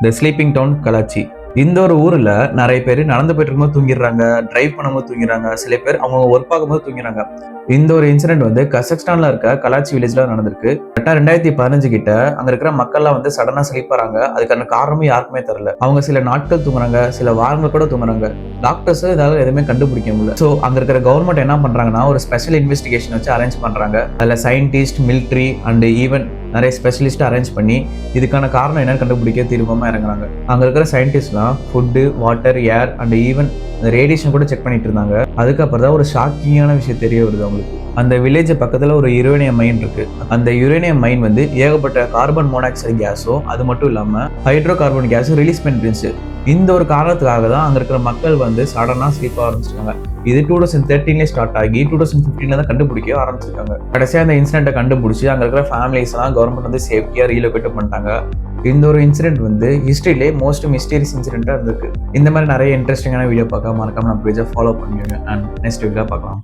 த sleeping down கலாச்சி. இந்த ஒரு ஊர்ல நிறைய பேர் நடந்து போயிட்டு இருக்கும்போது தூங்கிடுறாங்க, டிரைவ் பண்ணும்போது தூங்கிடுறாங்க, சில பேர் அவங்க ஒர்க் பார்க்கும்போது தூங்கிடுறாங்க. இந்த ஒரு இன்சிடென்ட் வந்து கசக்ஸ்டான்ல இருக்க கலாச்சி வில்லேஜ்ல நடந்திருக்கு. கரெக்டா 2015 கிட்ட அங்க இருக்கிற மக்கள்லாம் வந்து சடனா ஸ்லீப் ஆறாங்க. அதுக்கான காரணமும் யாருக்குமே தெரியல. அவங்க சில நாட்கள் தூங்குறாங்க, சில வாரங்கள் கூட தூங்குறாங்க. டாக்டர்ஸ் இதால எதுவுமே கண்டுபிடிக்க முடியல. சோ அங்க இருக்கிற கவர்மெண்ட் என்ன பண்றாங்கன்னா ஒரு ஸ்பெஷல் இன்வெஸ்டிகேஷன் வச்சு அரேஞ்ச் பண்றாங்க. அதுல சயின்டிஸ்ட், மிலிட்டரி அண்ட் ஈவன் நிறைய ஸ்பெஷலிஸ்ட் அரேஞ்ச் பண்ணி இதுக்கான காரணம் என்னன்னு கண்டுபிடிக்க தீர்மானமா இறங்குறாங்க. அங்க இருக்கிற சயின்டிஸ்ட்லாம் food, water, air and even radiation கூட செக் பண்ணிட்டு இருந்தாங்க. அதுக்கப்புறம் தான் ஒரு ஷாக்கிங்கான விஷயம் தெரிய வருது அவங்களுக்கு. அந்த வில்லேஜ் பக்கத்துல ஒரு யுரேனியம் மைன் இருக்கு. அந்த யுரேனியம் மைன் வந்து ஏகப்பட்ட கார்பன் மோனாக்சைடு கேஸும் அது மட்டும் இல்லாம ஹைட்ரோ கார்பன் கேஸும் ரிலீஸ் பண்ணிருந்துச்சு. இந்த ஒரு காரணத்துக்காக தான் அங்க இருக்கிற மக்கள் வந்து சடனா ஸ்லீப் ஆரம்பிச்சிருக்காங்க. இது 2013 ஸ்டார்ட் ஆகி 2015 தான் கண்டுபிடிக்க ஆரம்பிச்சிருக்காங்க. கடைசியா அந்த இன்சிடென்ட்டை கண்டுபிடிச்சு அங்க இருக்கிற ஃபேமிலிஸ் எல்லாம் கவர்மெண்ட் வந்து சேஃப்டியா ரீலோகேட் பண்ணிட்டாங்க. இந்த ஒரு இன்சிடென்ட் வந்து ஹிஸ்டரியிலே மோஸ்ட் மிஸ்டீரியஸ் இன்சிடென்ட்டா இருந்திருக்கு. இந்த மாதிரி நிறைய இன்ட்ரெஸ்டிங்கான வீடியோ பார்க்க மறக்காம நம்ம பேஜை ஃபாலோ பண்ணுங்க. அண்ட் நெக்ஸ்ட் வீடியோ பார்க்கலாம்.